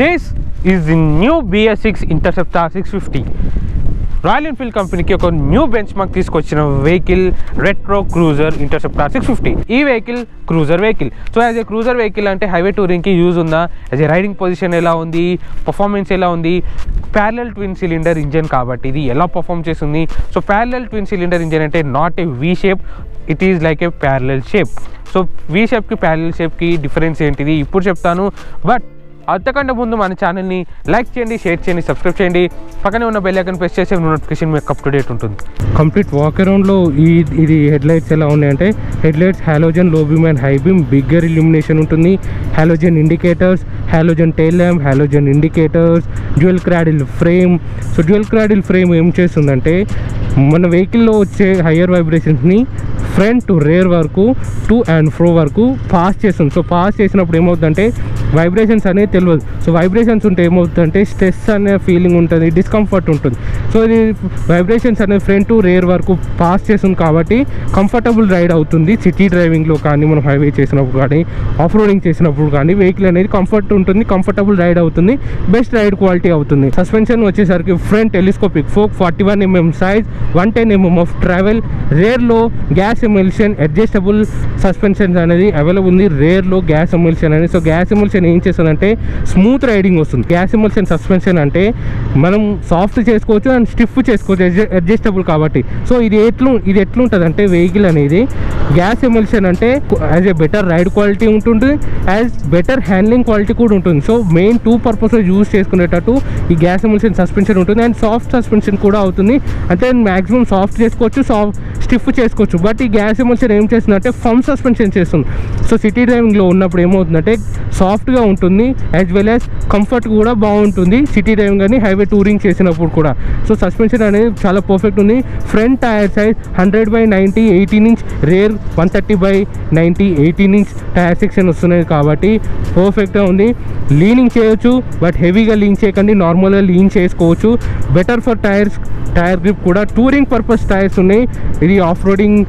This is the new BS6 interceptor 650. Royal Enfield కంపెనీకి ఒక new bench mark తీసుకొచ్చిన vehicle retro cruiser interceptor 650. ఈ vehicle cruiser vehicle. So as a cruiser vehicle అంటే highway టూరింగ్కి use ఉందా, as a riding position ఎలా ఉంది, performance ఎలా ఉంది, ప్యారలల్ ట్విన్ సిలిండర్ ఇంజన్ కాబట్టి ఇది ఎలా పర్ఫామ్ చేస్తుంది. So parallel twin cylinder engine అంటే not a V shape, it is like a parallel shape. So V షేప్కి ప్యారలల్ షేప్కి డిఫరెన్స్ ఏంటిది ఇప్పుడు చెప్తాను. బట్ అంతకంటే ముందు మన ఛానల్ని లైక్ చేయండి, షేర్ చేయండి, సబ్స్క్రైబ్ చేయండి, పక్కనే ఉన్న బెల్ ఐకాన్ ప్రెస్ చేసే నోటిఫికేషన్ మీకు అప్ టు డేట్ ఉంటుంది. కంప్లీట్ వాక్ అరౌండ్లో ఇది హెడ్ లైట్స్ ఎలా ఉన్నాయంటే head lights halogen, low beam and high beam, bigger illumination ఉంటుంది, halogen indicators, halogen tail lamp, halogen indicators, dual cradle frame. So dual cradle frame ఏం చేస్తుందంటే మన వెహికల్లో వచ్చే హయ్యర్ వైబ్రేషన్స్ని ఫ్రంట్ టు రేర్ వరకు, టు అండ్ ఫ్రో వరకు pass చేస్తుంది. సో పాస్ చేసినప్పుడు ఏమవుతుందంటే వైబ్రేషన్స్ అనేది తెలియదు. సో వైబ్రేషన్స్ ఉంటే ఏమవుతుందంటే స్ట్రెస్ అనే ఫీలింగ్ ఉంటుంది, డిస్కంఫర్ట్ ఉంటుంది. సో ఇది వైబ్రేషన్స్ అనేది ఫ్రంట్ టు రేర్ వరకు పాస్ చేస్తుంది కాబట్టి కంఫర్టబుల్ రైడ్ అవుతుంది. సిటీ డ్రైవింగ్లో కానీ, మనం హైవే చేసినప్పుడు కానీ, ఆఫ్ రోడింగ్ చేసినప్పుడు కానీ వెహికల్ అనేది కంఫర్ట్ ఉంటుంది, కంఫర్టబుల్ రైడ్ అవుతుంది, బెస్ట్ రైడ్ క్వాలిటీ అవుతుంది. సస్పెన్షన్ వచ్చేసరికి front telescopic fork, 41 mm size, 110 mm of travel. రేర్లో గ్యాస్ ఎమిల్షన్ అడ్జస్టబుల్ సస్పెన్షన్ అనేది అవైలబుల్ ఉంది. రేర్లో గ్యాస్ ఎమిల్షన్ అనేది. సో గ్యాస్ ఎమిల్షన్ ఏం చేస్తుందంటే స్మూత్ రైడింగ్ వస్తుంది. గ్యాస్ ఎమిల్షన్ సస్పెన్షన్ అంటే మనం సాఫ్ట్ చేసుకోవచ్చు అండ్ స్టిఫ్ చేసుకోవచ్చు, అడ్జస్టబుల్ కాబట్టి. సో ఇది ఎట్లుంటుంది అంటే వెహికల్ అనేది గ్యాస్ ఎమిల్షన్ అంటే as a better ride quality ఉంటుంది, యాజ్ బెటర్ హ్యాండ్లింగ్ క్వాలిటీ కూడా ఉంటుంది. సో మెయిన్ 2 పర్పసెస్ యూజ్ చేసుకునేటట్టు ఈ గ్యాస్ ఎమిల్షన్ సస్పెన్షన్ ఉంటుంది. అండ్ సాఫ్ట్ సస్పెన్షన్ కూడా అవుతుంది. అంటే మ్యాక్సిమం సాఫ్ట్ చేసుకోవచ్చు, స్టిఫ్ చేసుకోవచ్చు. బట్ ఈ గ్యాస్ ఎమిల్షన్ ఏం చేస్తుందంటే ఫర్మ్ సస్పెన్షన్ చేస్తుంది. సో సిటీ డ్రైవింగ్లో ఉన్నప్పుడు ఏమవుతుందంటే సాఫ్ట్గా ఉంటుంది, యాజ్ వెల్ యాజ్ కంఫర్ట్ కూడా బాగుంటుంది సిటీ డ్రైవింగ్ కానీ హైవే టూరింగ్ చేసినప్పుడు కూడా. సో సస్పెన్షన్ అనేది చాలా పర్ఫెక్ట్ ఉంది. Front tyre size 100/90 18 inch, rear 130/90 18 inch tyre section వస్తున్నాయి కాబట్టి పర్ఫెక్ట్గా ఉంది. లీనింగ్ చేయొచ్చు, బట్ హెవీగా లీన్ చేయకండి, నార్మల్గా లీన్ చేసుకోవచ్చు. బెటర్ ఫర్ టైర్ గ్రిప్ కూడా. టూరింగ్ పర్పస్ టైర్స్ ఉన్నాయి, ఇది ఆఫ్ రోడింగ్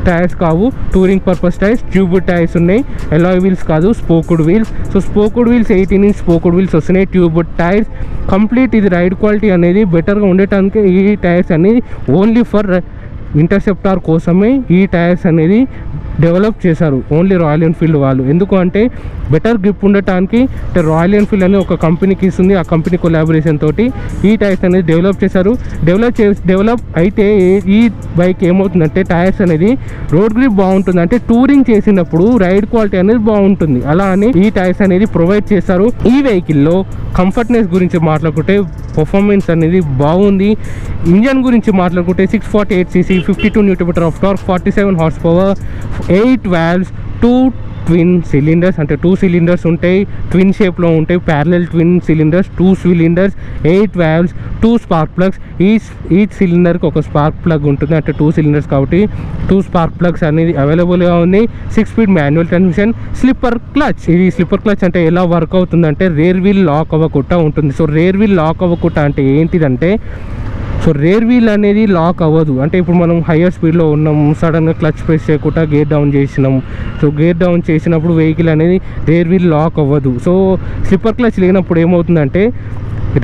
టైర్స్ కావు, touring purpose tyres. Tube tyres ఉన్నాయి, అలాయ్ వీల్స్ కాదు, spoked wheels. So spoked wheels 18 inch spoked wheels వస్తున్నాయి, ట్యూబ్ టైర్స్. కంప్లీట్ ఇది రైడ్ క్వాలిటీ అనేది బెటర్గా ఉండటానికి ఈ టైర్స్ అనేది ఓన్లీ ఫర్ ఇంటర్సెప్టార్ కోసమే ఈ టైర్స్ అనేది డెవలప్ చేశారు, ఓన్లీ రాయల్ ఎన్ఫీల్డ్ వాళ్ళు. ఎందుకు అంటే బెటర్ గ్రిప్ ఉండటానికి రాయల్ ఎన్ఫీల్డ్ అనేది ఒక కంపెనీకి ఇస్తుంది, ఆ కంపెనీ కొలాబరేషన్ తోటి ఈ టైర్స్ అనేది డెవలప్ చేశారు. డెవలప్ అయితే ఈ బైక్ ఏమవుతుందంటే టైర్స్ అనేది రోడ్ గ్రిప్ బాగుంటుంది, అంటే టూరింగ్ చేసినప్పుడు రైడ్ క్వాలిటీ అనేది బాగుంటుంది. అలా అని ఈ టైర్స్ అనేది ప్రొవైడ్ చేశారు. ఈ వెహికల్లో కంఫర్ట్నెస్ గురించి మాట్లాడుకుంటే పర్ఫార్మెన్స్ అనేది బాగుంది. ఇంజన్ గురించి మాట్లాడుకుంటే 648cc, 52 Nm of torque, 47 horsepower, 8 valves, 2 twin cylinders, అంటే 2 cylinders ఉంటాయి, ట్విన్ షేప్లో ఉంటాయి, parallel twin cylinders, 2 cylinders, 8 valves, 2 spark plugs. Each సిలిండర్కి ఒక స్పార్క్ ప్లగ్ ఉంటుంది, అంటే 2 cylinders కాబట్టి 2 spark plugs అనేది అవైలబుల్గా ఉంది. 6-speed manual transmission, slipper clutch. ఇది స్లిప్పర్ క్లచ్ అంటే ఎలా వర్క్ అవుతుందంటే రేర్ వీల్ లాక్ అవ్వకుండా ఉంటుంది. సో రేర్ వీల్ లాక్ అవ్వకుండా అంటే ఏంటిదంటే సో రేర్ వీల్ అనేది లాక్ అవ్వదు. అంటే ఇప్పుడు మనం హయ్యర్ స్పీడ్లో ఉన్నాం, సడన్గా క్లచ్ ప్రెస్ చేయకుండా గేర్ డౌన్ చేసినాం. సో గేర్ డౌన్ చేసినప్పుడు వెహికల్ అనేది రేర్ వీల్ లాక్ అవ్వదు. సో స్లిప్పర్ క్లచ్ లేనప్పుడు ఏమవుతుందంటే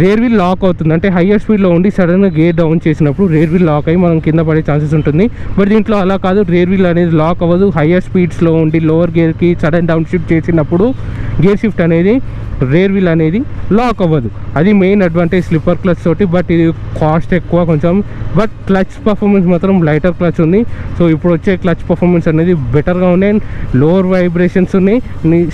రేర్ వీల్ లాక్ అవుతుంది. అంటే హయ్యర్ స్పీడ్లో ఉండి సడన్గా గేర్ డౌన్ చేసినప్పుడు రేర్ వీల్ లాక్ అయ్యి మనం కింద పడే ఛాన్సెస్ ఉంటుంది. బట్ దీంట్లో అలా కాదు, రేర్ వీల్ అనేది లాక్ అవ్వదు. హయ్యర్ స్పీడ్స్లో ఉండి లోవర్ గేర్కి సడన్ డౌన్ షిఫ్ట్ చేసినప్పుడు గేర్ షిఫ్ట్ అనేది రేర్ వీల్ అనేది లాక్ అవ్వదు. అది మెయిన్ అడ్వాంటేజ్ స్లిప్పర్ క్లచ్ తోటి. బట్ ఇది కాస్ట్ ఎక్కువ కొంచెం, బట్ క్లచ్ పర్ఫార్మెన్స్ మాత్రం లైటర్ క్లచ్ ఉంది. సో ఇప్పుడు వచ్చే క్లచ్ పర్ఫార్మెన్స్ అనేది బెటర్గా ఉన్నాయి, లోవర్ వైబ్రేషన్స్ ఉన్నాయి,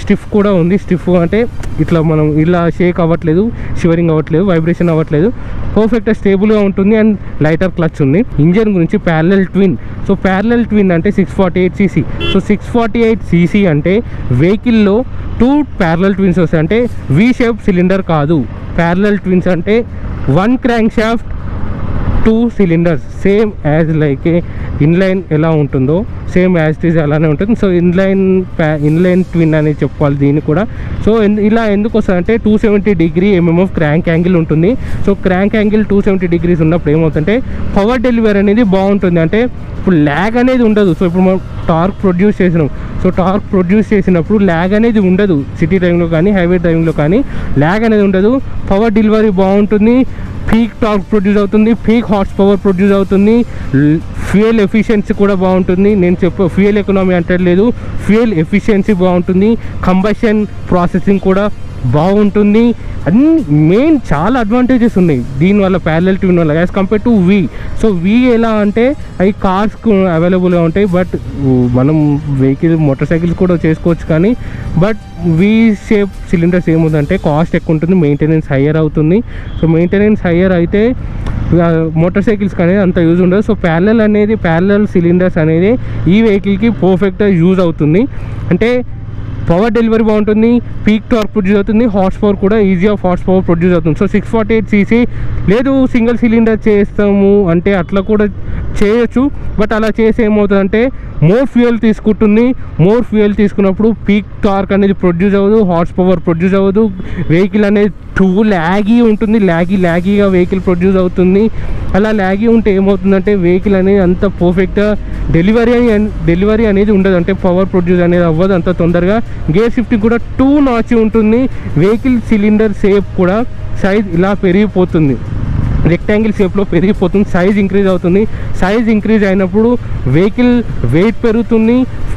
స్టిఫ్ కూడా ఉంది. స్టిఫ్ అంటే ఇట్లా మనం ఇలా షేక్ అవ్వట్లేదు, షివరింగ్ అవ్వట్లేదు, వైబ్రేషన్ అవ్వట్లేదు, పర్ఫెక్ట్గా స్టేబుల్గా ఉంటుంది. అండ్ లైటర్ క్లచ్ ఉంది. ఇంజన్ గురించి parallel twin. So parallel twin అంటే 648cc. సో 648cc అంటే వెహికల్లో 2 ప్యారలల్ ట్విన్స్ వస్తాయి, అంటే V షేప్ సిలిండర్ కాదు. ప్యారలల్ ట్విన్స్ అంటే 1 crankshaft, 2 cylinders, same as like ఏ ఇన్లైన్ ఎలా ఉంటుందో సేమ్ యాజ్ ఇట్ ఈజ్ అలానే ఉంటుంది. సో ఇన్లైన్ ట్విన్ అనేది చెప్పుకోవాలి దీన్ని కూడా. సో ఇలా ఎందుకు వస్తుందంటే 270 డిగ్రీ ఎంఎంఎఫ్ క్రాంక్ యాంగిల్ ఉంటుంది. సో క్రాంక్ యాంగిల్ 270 డిగ్రీస్ ఉన్నప్పుడు ఏమవుతుందంటే పవర్ డెలివరీ అనేది బాగుంటుంది. అంటే ఇప్పుడు ల్యాగ్ అనేది ఉండదు. సో ఇప్పుడు మనం టార్క్ ప్రొడ్యూస్ చేసినాం. సో టార్క్ ప్రొడ్యూస్ చేసినప్పుడు ల్యాగ్ అనేది ఉండదు. సిటీ డ్రైవింగ్లో కానీ హైవే డ్రైవింగ్లో కానీ ల్యాగ్ అనేది ఉండదు. పవర్ డెలివరీ బాగుంటుంది. పీక్ టార్క్ ప్రొడ్యూస్ అవుతుంది. పీక్ హార్స్ పవర్ ప్రొడ్యూస్ అవుతుంది. ఫ్యూయల్ ఎఫిషియన్సీ కూడా బాగుంటుంది. నేను ఫ్యూయల్ ఎకనామీ అంటే లేదు, ఫ్యూయల్ ఎఫిషియన్సీ బాగుంటుంది. కంబషన్ ప్రాసెసింగ్ కూడా బాగుంటుంది. అన్ని మెయిన్ చాలా అడ్వాంటేజెస్ ఉన్నాయి దీనివల్ల ప్యారలల్ ట్విన్ వల్ల as compare to we. So we ఎలా అంటే అవి కార్స్కు అవైలబుల్గా ఉంటాయి, బట్ మనం మోటార్ సైకిల్స్ కూడా చేసుకోవచ్చు. కానీ బట్ వీ షేప్ సిలిండర్స్ ఏముందంటే కాస్ట్ ఎక్కువ ఉంటుంది, మెయింటెనెన్స్ హయ్యర్ అవుతుంది. సో మెయింటెనెన్స్ హయ్యర్ అయితే మోటార్ సైకిల్స్కి అనేది అంత యూజ్ ఉండదు. సో ప్యారలల్ సిలిండర్స్ అనేది ఈ వెహికల్కి పర్ఫెక్ట్గా యూజ్ అవుతుంది. అంటే పవర్ డెలివరీ బాగుంటుంది. పీక్ టార్క్ ప్రొడ్యూస్ అవుతుంది. హార్స్ పవర్ కూడా easy of horse power produce అవుతుంది. సో 648cc లేదు సింగిల్ సిలిండర్ చేస్తాము అంటే అట్లా కూడా చేయొచ్చు. బట్ అలా చేసి ఏమవుతుందంటే మోర్ ఫ్యూయల్ తీసుకుంటుంది. మోర్ ఫ్యూయల్ తీసుకున్నప్పుడు పీక్ టార్క్ అనేది ప్రొడ్యూస్ అవ్వదు, హార్స్ పవర్ ప్రొడ్యూస్ అవ్వదు. వెహికల్ అనేది ల్యాగీ ఉంటుంది. ల్యాగీగా వెహికల్ ప్రొడ్యూస్ అవుతుంది. అలా ల్యాగీ ఉంటే ఏమవుతుందంటే వెహికల్ అనేది అంత పర్ఫెక్ట్గా డెలివరీ అనేది ఉండదు. అంటే పవర్ ప్రొడ్యూస్ అనేది అవ్వదు అంత తొందరగా. గేర్ షిఫ్టింగ్ కూడా 2 నాచ్ ఉంటుంది. వెహికల్ సిలిండర్ షేప్ కూడా సైజ్ ఇలా పెరిగిపోతుంది, రెక్టాంగిల్ షేప్లో పెరిగిపోతుంది. సైజ్ ఇంక్రీజ్ అవుతుంది. సైజ్ ఇంక్రీజ్ అయినప్పుడు వెహికల్ వెయిట్ పెరుగుతుంది,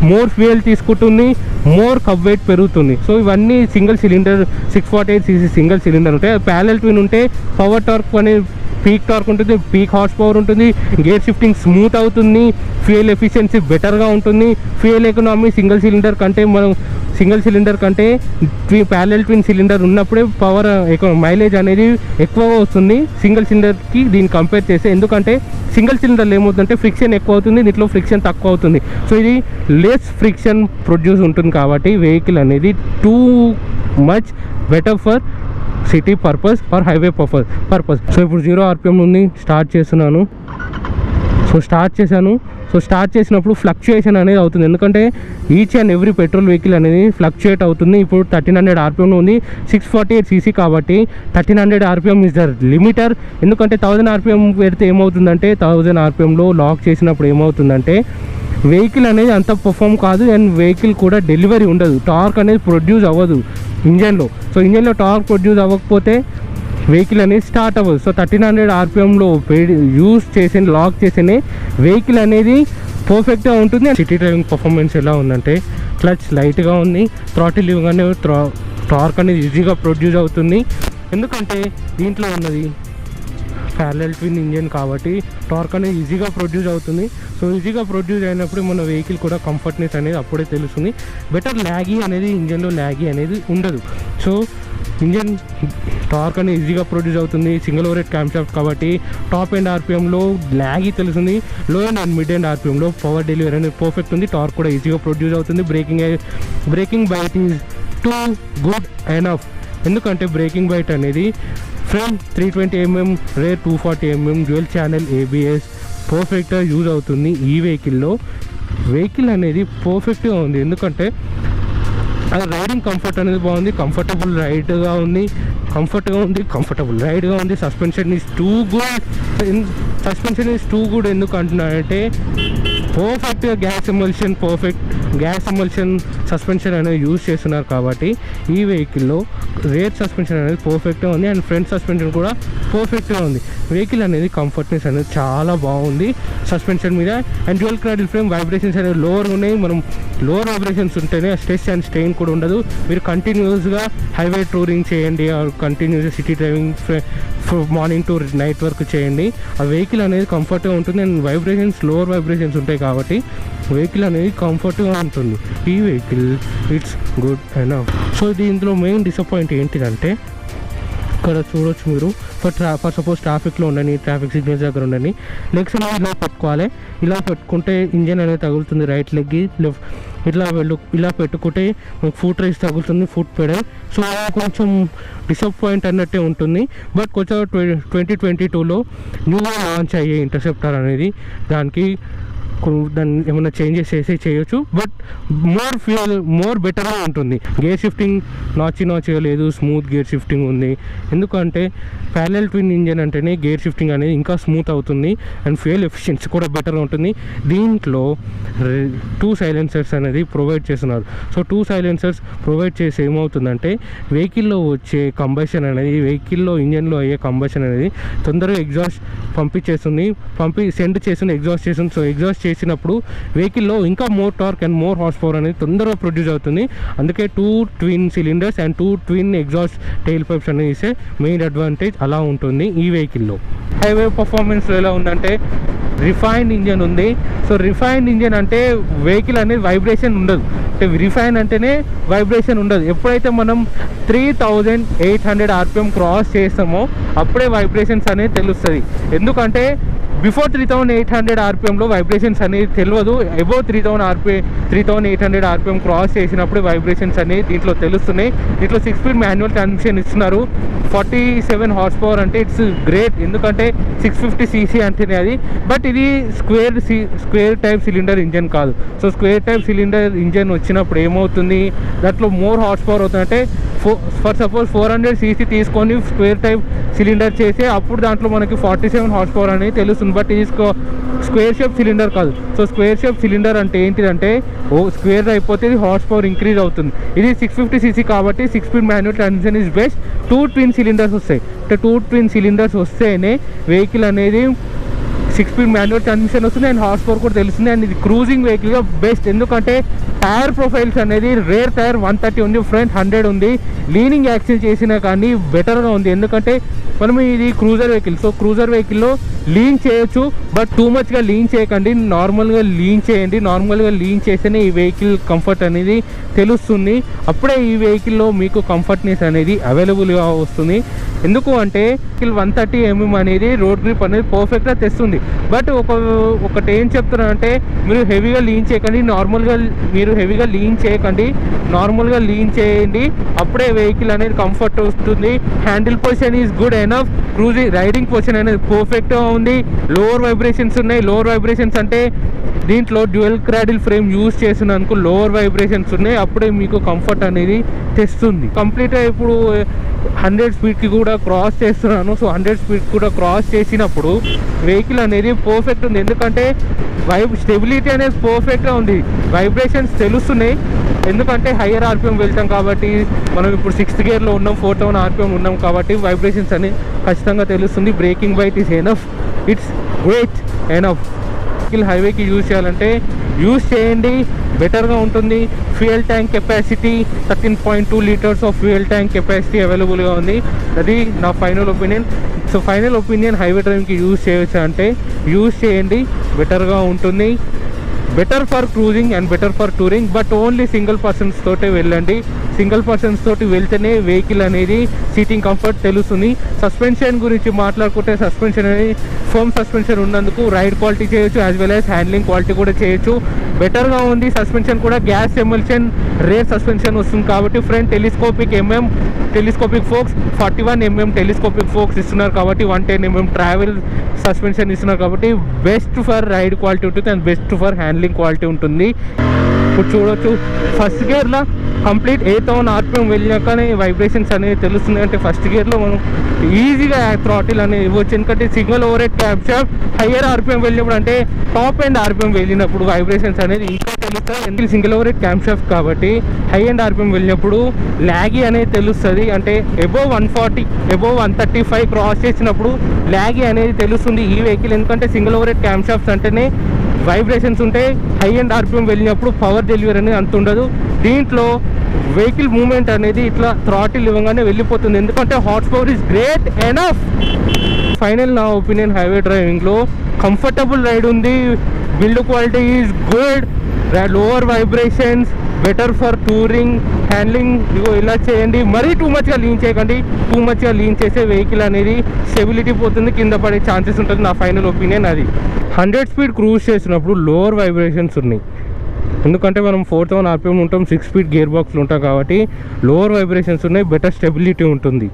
మోర్ ఫ్యూయల్ తీసుకుంటుంది, మోర్ కబ్ వెయిట్ పెరుగుతుంది. సో ఇవన్నీ single cylinder 648cc single cylinder ఉంటాయి. ప్యారలల్ ట్విన్ ఉంటే పవర్ టార్క్ అనేది పీక్ టార్క్ ఉంటుంది, పీక్ హార్స్ పవర్ ఉంటుంది, గేర్ షిఫ్టింగ్ స్మూత్ అవుతుంది, ఫ్యూయల్ ఎఫిషియన్సీ బెటర్గా ఉంటుంది. ఫ్యూయల్ ఎకనామీ సింగిల్ సిలిండర్ కంటే ప్యారలల్ ట్విన్ సిలిండర్ ఉన్నప్పుడే మైలేజ్ అనేది ఎక్కువగా వస్తుంది సింగిల్ సిలిండర్కి దీన్ని కంపేర్ చేస్తే. ఎందుకంటే సింగిల్ సిలిండర్లో ఏమవుతుందంటే ఫ్రిక్షన్ ఎక్కువ అవుతుంది, దీంట్లో ఫ్రిక్షన్ తక్కువ అవుతుంది. సో ఇది లెస్ ఫ్రిక్షన్ ప్రొడ్యూస్ ఉంటుంది కాబట్టి వెహికల్ అనేది too much better for city purpose or highway purpose. So ఇప్పుడు 0 RPM నుండి స్టార్ట్ చేస్తున్నాను. సో స్టార్ట్ చేసినప్పుడు ఫ్లక్చుయేషన్ అనేది అవుతుంది. ఎందుకంటే each and every petrol vehicle అనేది ఫ్లక్చుయేట్ అవుతుంది. ఇప్పుడు 1300 RPM ఉంది, 648cc కాబట్టి 1300 RPM ఇస్ ద లిమిటర్. ఎందుకంటే 1000 RPM పెడితే ఏమవుతుందంటే 1000 RPMలో లాక్ చేసినప్పుడు ఏమవుతుందంటే వెహికల్ అనేది అంత పర్ఫామ్ కాదు అండ్ వెహికల్ కూడా డెలివరీ ఉండదు. టార్క్ అనేది ప్రొడ్యూస్ అవ్వదు ఇంజన్లో. సో ఇంజన్లో టార్క్ ప్రొడ్యూస్ అవ్వకపోతే వెహికల్ అనేది స్టార్ట్ అవ్వదు. సో 1300 RPMలో లాక్ చేసిన వెహికల్ అనేది పర్ఫెక్ట్గా ఉంటుంది. సిటీ డ్రైవింగ్ పర్ఫార్మెన్స్ ఎలా ఉందంటే క్లచ్ లైట్గా ఉంది, థ్రాటిల్ ఇవ్వగానే టార్క్ అనేది ఈజీగా ప్రొడ్యూస్ అవుతుంది. ఎందుకంటే దీంట్లో ఉన్నది ప్యారలల్ ట్విన్ ఇంజన్ కాబట్టి టార్క్ అనేది ఈజీగా ప్రొడ్యూస్ అవుతుంది. సో ఈజీగా ప్రొడ్యూస్ అయినప్పుడు మన వెహికల్ కూడా కంఫర్ట్నెస్ అనేది అప్పుడే తెలుస్తుంది. బెటర్ ఇంజన్లో ల్యాగీ అనేది ఉండదు. సో ఇంజన్ టార్క్ అనేది ఈజీగా ప్రొడ్యూస్ అవుతుంది. సింగిల్ ఓవర్ క్యామ్ షాఫ్ట్ కాబట్టి టాప్ ఎండ్ RPMలో ల్యాగీ తెలుస్తుంది. లో అండ్ మిడ్ ఎండ్ RPMలో పవర్ డెలివరీ అనేది పర్ఫెక్ట్ ఉంది. టార్క్ కూడా ఈజీగా ప్రొడ్యూస్ అవుతుంది. Braking bite is too good enough. ఎందుకంటే బ్రేకింగ్ బైట్ అనేది front 320mm, rear 240mm, dual channel ABS పర్ఫెక్ట్గా యూజ్ అవుతుంది. ఈ వెహికల్ అనేది పర్ఫెక్ట్గా ఉంది. ఎందుకంటే అది రైడింగ్ కంఫర్ట్ అనేది బాగుంది, కంఫర్టబుల్ రైడ్గా ఉంది, కంఫర్టబుల్ రైడ్గా ఉంది. సస్పెన్షన్ ఈజ్ టూ గుడ్ ఎందుకు అంటున్నానంటే పర్ఫెక్ట్గా గ్యాస్ ఎమల్షన్ సస్పెన్షన్ అనేది యూజ్ చేస్తున్నారు కాబట్టి ఈ వెహికల్లో రేర్ సస్పెన్షన్ అనేది పర్ఫెక్ట్గా ఉంది అండ్ ఫ్రంట్ సస్పెన్షన్ కూడా పర్ఫెక్ట్గా ఉంది. వెహికల్ అనేది కంఫర్ట్నెస్ అనేది చాలా బాగుంది సస్పెన్షన్ మీద. And dual cradle frame vibrations అనేవి లోవర్ ఉన్నాయి. మనం లోవర్ వైబ్రేషన్స్ ఉంటేనే స్ట్రెస్ అండ్ స్ట్రెయిన్ కూడా ఉండదు. మీరు కంటిన్యూస్గా హైవే టూరింగ్ చేయండి, కంటిన్యూస్గా city driving morning to night వరకు చేయండి. ఆ వెహికల్ అనేది కంఫర్ట్గా ఉంటుంది అండ్ లోవర్ వైబ్రేషన్స్ ఉంటాయి కాబట్టి వెహికల్ అనేది కంఫర్ట్గా ఉంటుంది. ఈ vehicle it's good enough. So దీంట్లో మెయిన్ డిసప్పాయింట్ ఏంటిదంటే ఇక్కడ చూడొచ్చు మీరు ఫర్ సపోజ్ ట్రాఫిక్లో ఉండండి, ట్రాఫిక్ సిగ్నల్స్ దగ్గర ఉండండి, లెగ్స్ అనేది ఇలా పెట్టుకోవాలి. ఇలా పెట్టుకుంటే ఇంజన్ అనేది తగులుతుంది రైట్ లెగ్కి, ఇలా పెట్టుకుంటే ఫుట్ రేస్ తగులుతుంది, ఫుట్ పెడల్. సో కొంచెం డిసప్పాయింట్ అన్నట్టే ఉంటుంది. బట్ కొంచెం 2022లో న్యూగా లాంచ్ అయ్యే ఇంటర్సెప్టర్ అనేది దానికి దాన్ని ఏమైనా చేంజెస్ చేయొచ్చు. బట్ మోర్ బెటర్గా ఉంటుంది. గేర్ షిఫ్టింగ్ నాచిగా లేదు, స్మూత్ గేర్ షిఫ్టింగ్ ఉంది. ఎందుకంటే ప్యారలల్ ట్విన్ ఇంజన్ అంటేనే గేర్ షిఫ్టింగ్ అనేది ఇంకా స్మూత్ అవుతుంది అండ్ ఫ్యూయల్ ఎఫిషియన్సీ కూడా బెటర్గా ఉంటుంది. దీంట్లో 2 సైలెన్సర్స్ అనేది ప్రొవైడ్ చేస్తున్నారు. సో 2 సైలెన్సర్స్ ప్రొవైడ్ చేసి ఏమవుతుందంటే వెహికల్లో వచ్చే కంబషన్ అనేది, వెహికల్లో ఇంజన్లో అయ్యే కంబషన్ అనేది తొందరగా ఎగ్జాస్ట్ సెండ్ చేస్తుంది, ఎగ్జాస్ట్ చేస్తుంది. సో ఎగ్జాస్ట్ చేసినప్పుడు వెహికల్లో ఇంకా more torque and more horsepower అనేది తొందరగా ప్రొడ్యూస్ అవుతుంది. అందుకే 2 twin cylinders and 2 twin exhaust tail pipes అనేది ఇస్తే మెయిన్ అడ్వాంటేజ్ అలా ఉంటుంది ఈ వెహికల్లో. హైవే పర్ఫార్మెన్స్లో ఎలా ఉందంటే రిఫైన్డ్ ఇంజన్ ఉంది. సో రిఫైన్డ్ ఇంజన్ అంటే వెహికల్ అనేది వైబ్రేషన్ ఉండదు. అంటే రిఫైన్ అంటేనే వైబ్రేషన్ ఉండదు. ఎప్పుడైతే మనం 3800 RPM క్రాస్ చేస్తామో అప్పుడే వైబ్రేషన్స్ అనేది తెలుస్తుంది. ఎందుకంటే బిఫోర్ 3800 RPMలో వైబ్రేషన్స్ అనేది తెలియదు. అబోవ్ 3800 RPM క్రాస్ చేసినప్పుడు వైబ్రేషన్స్ అనేది దీంట్లో తెలుస్తున్నాయి. దీంట్లో 6 స్పీడ్ మాన్యువల్ ట్రాన్స్మిషన్ ఇస్తున్నారు. 47 హార్స్ పవర్ అంటే ఇట్స్ గ్రేట్. ఎందుకంటే 650cc అంటేనే అది. బట్ ఇది స్క్వేర్ టైప్ సిలిండర్ ఇంజన్ కాదు. So square type cylinder engine వచ్చినప్పుడు ఏమవుతుంది, దాంట్లో మోర్ హార్స్ పవర్ అవుతుందంటే ఫర్ సపోజ్ 400cc తీసుకొని స్క్వేర్ టైప్ సిలిండర్ చేసి అప్పుడు దాంట్లో మనకి 47 హార్స్ పవర్ అనేది తెలుస్తుంది. బట్ ఇది స్క్వేర్ షేప్ సిలిండర్ కాదు. సో స్క్వేర్ షేప్ సిలిండర్ అంటే ఏంటిదంటే స్క్వేర్ అయిపోతే హార్స్ పవర్ ఇంక్రీజ్ అవుతుంది. ఇది 650cc కాబట్టి 6 speed manual transmission is best. 2 twin cylinders వస్తాయి. అంటే 2 ట్విన్ సిలిండర్స్ వస్తేనే వెహికల్ అనేది 6 స్పీడ్ మాన్యువల్ ట్రాన్స్మిషన్ వస్తుంది అండ్ హార్స్ పవర్ కూడా తెలుస్తుంది. అండ్ ఇది క్రూజింగ్ వెహికల్గా బెస్ట్. ఎందుకంటే టైర్ ప్రొఫైల్స్ అనేది రేర్ టైర్ 130 ఉంది, ఫ్రంట్ 100 ఉంది. లీనింగ్ యాక్షన్ చేసినా కానీ బెటర్గా ఉంది. ఎందుకంటే మనం ఇది క్రూజర్ వెహికల్. సో క్రూజర్ వెహికల్లో లీన్ చేయొచ్చు, బట్ టూ మచ్గా లీన్ చేయకండి. నార్మల్గా లీన్ చేయండి. నార్మల్గా లీన్ చేస్తేనే ఈ వెహికల్ కంఫర్ట్ అనేది తెలుస్తుంది. అప్పుడే ఈ వెహికల్లో మీకు కంఫర్ట్నెస్ అనేది అవైలబుల్గా వస్తుంది. ఎందుకు అంటే 130mm అనేది రోడ్ గ్రిప్ అనేది పర్ఫెక్ట్గా తెస్తుంది. బట్ ఒకటి ఏం చెప్తున్నానంటే మీరు హెవీగా లీన్ చేయకండి. హెవీగా లీన్ చేయకండి, నార్మల్గా లీన్ చేయండి. అప్పుడే వెహికల్ అనేది కంఫర్ట్ వస్తుంది. Handle position is good enough. Riding position అనేది పర్ఫెక్ట్గా ఉంది. లోవర్ వైబ్రేషన్స్ ఉన్నాయి. లోవర్ వైబ్రేషన్స్ అంటే దీంట్లో డ్యూయల్ క్రాడిల్ ఫ్రేమ్ యూజ్ చేసినందుకు లోవర్ వైబ్రేషన్స్ ఉన్నాయి. అప్పుడే మీకు కంఫర్ట్ అనేది తెస్తుంది. కంప్లీట్గా ఇప్పుడు 100 స్పీడ్కి కూడా క్రాస్ చేస్తున్నాను. సో 100 స్పీడ్ కూడా క్రాస్ చేసినప్పుడు వెహికల్ అనేది పర్ఫెక్ట్ ఉంది. ఎందుకంటే స్టెబిలిటీ అనేది పర్ఫెక్ట్గా ఉంది. వైబ్రేషన్స్ తెలుస్తున్నాయి. ఎందుకంటే హయ్యర్ RPM వెళ్తాం కాబట్టి, మనం ఇప్పుడు 6th గేర్లో ఉన్నాం, 4000 RPM ఉన్నాం కాబట్టి వైబ్రేషన్స్ అనేది ఖచ్చితంగా తెలుస్తుంది. Braking bite is enough. It's great enough. హైవేకి యూజ్ చేయాలంటే యూజ్ చేయండి, బెటర్గా ఉంటుంది. Fuel tank capacity 13.2 litres of fuel tank capacity అవైలబుల్గా ఉంది. అది నా final opinion. So final opinion highway డ్రైవింగ్కి యూజ్ చేయొచ్చు అంటే యూజ్ చేయండి, బెటర్గా ఉంటుంది. Better for cruising and better for touring. But only single persons తోటే వెళ్ళండి. సింగిల్ పర్సన్స్ తోటి వెళ్తేనే వెహికల్ అనేది సీటింగ్ కంఫర్ట్ తెలుస్తుంది. సస్పెన్షన్ గురించి మాట్లాడుకుంటే సస్పెన్షన్ అనేది ఫర్మ్ సస్పెన్షన్ ఉన్నందుకు రైడ్ క్వాలిటీ చేయొచ్చు, as well as handling quality కూడా చేయొచ్చు. బెటర్గా ఉంది. సస్పెన్షన్ కూడా గ్యాస్ ఎమల్షన్ రేర్ సస్పెన్షన్ వస్తుంది కాబట్టి front telescopic forks 41mm telescopic forks ఇస్తున్నారు కాబట్టి 110mm ట్రావెల్ సస్పెన్షన్ ఇస్తున్నారు కాబట్టి బెస్ట్ ఫర్ రైడ్ క్వాలిటీ ఉంటుంది and best for handling quality ఉంటుంది. ఇప్పుడు చూడొచ్చు ఫస్ట్ గేర్లో కంప్లీట్ 8000 RPM వెళ్ళినాకనే వైబ్రేషన్స్ అనేది తెలుస్తుంది. అంటే ఫస్ట్ గేర్లో మనం ఈజీగా థ్రాటిల్ అనేది ఇవ్వచ్చు. ఎందుకంటే single over head cab shaft higher RPM వెళ్ళినప్పుడు అంటే టాప్ ఎండ్ RPM వెళ్ళినప్పుడు వైబ్రేషన్స్ అనేది ఇంకా తెలుస్తాయి. ఎందుకంటే single over head cab shaft కాబట్టి హై ఎండ్ RPM వెళ్ళినప్పుడు ల్యాగీ అనేది తెలుస్తుంది. అంటే అబోవ్ 140 అబోవ్ 135 క్రాస్ చేసినప్పుడు ల్యాగీ అనేది తెలుస్తుంది ఈ వెహికల్. ఎందుకంటే single over head cab shafts అంటేనే వైబ్రేషన్స్ ఉంటాయి. హై ఎండ్ RPM వెళ్ళినప్పుడు పవర్ డెలివరీ అనేది అంత ఉండదు. దీంట్లో వెహికల్ మూమెంట్ అనేది ఇట్లా థ్రాటిల్ ఇవ్వగానే వెళ్ళిపోతుంది. ఎందుకంటే horse power is great enough. Final నా ఒపీనియన్ హైవే డ్రైవింగ్లో కంఫర్టబుల్ రైడ్ ఉంది. Build quality is good, lower vibrations, better for touring, handling. ఇగో ఇలా చేయండి. మరీ టూ మచ్గా లీన్ చేయకండి. టూ మచ్గా లీన్ చేసే వెహికల్ అనేది స్టెబిలిటీ పోతుంది, కింద పడే ఛాన్సెస్ ఉంటుంది. నా ఫైనల్ ఒపీనియన్ అది. 100 స్పీడ్ క్రూజ్ చేసినప్పుడు లోవర్ వైబ్రేషన్స్ ఉన్నాయి. ఎందుకంటే మనం 4000 RPM ఉంటాం, 6 స్పీడ్ గేర్ బాక్స్లు ఉంటాం కాబట్టి లోవర్ వైబ్రేషన్స్ ఉన్నాయి, బెటర్ స్టెబిలిటీ ఉంటుంది.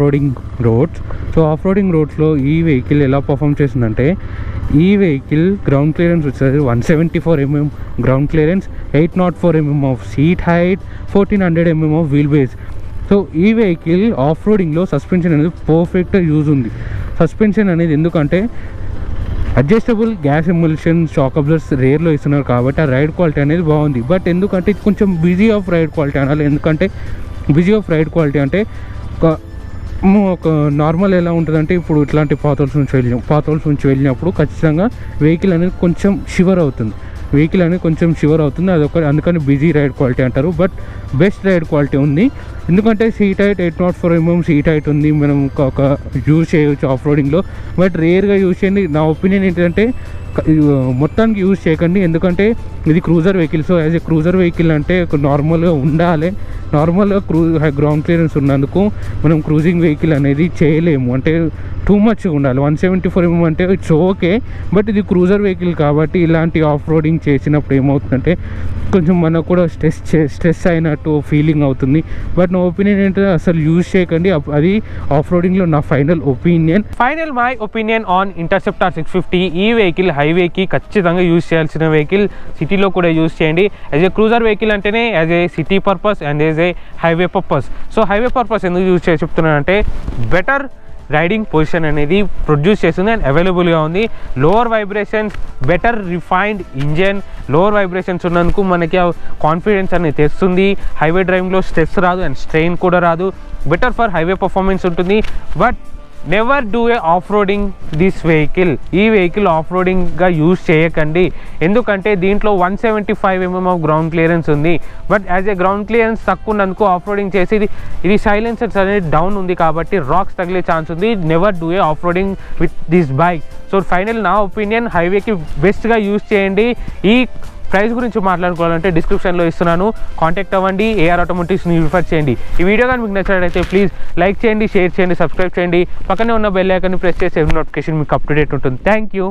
Roading roads. So off roading రోడ్స్లో ఈ వెహికల్ ఎలా పర్ఫామ్ చేసిందంటే, ఈ వెహికల్ గ్రౌండ్ క్లియరెన్స్ వచ్చేది 174 mm ground clearance, 804 mm of seat height, 1400 mm of wheelbase. So ఈ వెహికల్ ఆఫ్ రోడింగ్లో సస్పెన్షన్ అనేది పర్ఫెక్ట్గా యూజ్ ఉంది. సస్పెన్షన్ అనేది ఎందుకంటే adjustable gas emulsion shock absorbers రేర్లో ఇస్తున్నారు కాబట్టి ఆ రైడ్ క్వాలిటీ అనేది బాగుంది. బట్ ఎందుకంటే ఇది కొంచెం బిజీ ఆఫ్ రైడ్ క్వాలిటీ అనాలి. ఎందుకంటే బిజీ ఆఫ్ రైడ్ క్వాలిటీ అంటే ఒక నార్మల్ ఎలా ఉంటుందంటే, ఇప్పుడు ఇట్లాంటి పాతోల్స్ నుంచి వెళ్ళినప్పుడు ఖచ్చితంగా వెహికల్ అనేది కొంచెం షివర్ అవుతుంది. అదొక అందుకని బిజీ రైడ్ క్వాలిటీ అంటారు. బట్ బెస్ట్ రైడ్ క్వాలిటీ ఉంది. ఎందుకంటే seat height 804 mm seat height ఉంది. మనం ఒక యూజ్ చేయవచ్చు ఆఫ్ రోడింగ్లో. బట్ రేర్గా యూజ్ చేయండి. నా ఒపీనియన్ ఏంటంటే మొత్తానికి యూజ్ చేయకండి. ఎందుకంటే ఇది cruiser vehicle. So as a cruiser vehicle అంటే నార్మల్గా ఉండాలి. నార్మల్గా గ్రౌండ్ క్లియరెన్స్ ఉన్నందుకు మనం క్రూజింగ్ వెహికల్ అనేది చేయలేము. అంటే టూ మచ్గా ఉండాలి. 174 mm అంటే ఇట్స్ ఓకే. బట్ ఇది క్రూజర్ వెహికల్ కాబట్టి ఇలాంటి ఆఫ్ రోడింగ్ చేసినప్పుడు ఏమవుతుందంటే కొంచెం మనకు కూడా స్ట్రెస్ అయినట్టు ఫీలింగ్ అవుతుంది. బట్ నా ఒపీనియన్ ఏంటంటే అసలు యూజ్ చేయకండి. అది ఆఫ్ రోడింగ్లో నా final my opinion on interceptor 650. ఈ వెహికల్ హైవేకి ఖచ్చితంగా యూజ్ చేయాల్సిన వెహికల్. సిటీలో కూడా యూజ్ చేయండి. యాజ్ ఏ క్రూజర్ వెహికల్ అంటేనే as a city purpose and as a highway purpose. So highway purpose ఎందుకు యూజ్ చేసి చెప్తున్నానంటే, బెటర్ రైడింగ్ పొజిషన్ అనేది ప్రొడ్యూస్ చేస్తుంది అండ్ అవైలబుల్గా ఉంది. Lower vibrations, better refined engine, lower vibrations ఉన్నందుకు మనకి కాన్ఫిడెన్స్ అనేది తెస్తుంది. హైవే డ్రైవింగ్లో స్ట్రెస్ రాదు అండ్ స్ట్రెయిన్ కూడా రాదు. బెటర్ ఫర్ హైవే పర్ఫార్మెన్స్ ఉంటుంది. But never do a off roading this vehicle. ఈ వెహికల్ ఆఫ్ రోడింగ్గా యూజ్ చేయకండి. ఎందుకంటే దీంట్లో 175 mm ఆఫ్ గ్రౌండ్ క్లియరెన్స్ ఉంది. But as a ground clearance తక్కువ ఉన్నందుకు ఆఫ్ రోడింగ్ చేసి ఇది సైలెన్సర్స్ అనేది డౌన్ ఉంది కాబట్టి రాక్స్ తగిలే ఛాన్స్ ఉంది. Never do a off roading with this bike. So final నా ఒపీనియన్, హైవేకి బెస్ట్గా యూజ్ చేయండి. ఈ ప్రైస్ గురించి మాట్లాడుకోవాలంటే డిస్క్రిప్షన్లో ఇస్తున్నాను, కాంటాక్ట్ అవ్వండి. ఏఆర్ ఆటోమోటివ్స్ని రిఫర్ చేయండి. ఈ వీడియో కానీ మీకు నచ్చినట్లయితే ప్లీజ్ లైక్ చేయండి, షేర్ చేయండి, సబ్స్క్రైబ్ చేయండి. పక్కనే ఉన్న బెల్ ఐకాన్ని ప్రెస్ చేసి నోటిఫికేషన్ మీకు అప్ టు డేట్ ఉంటుంది. Thank you.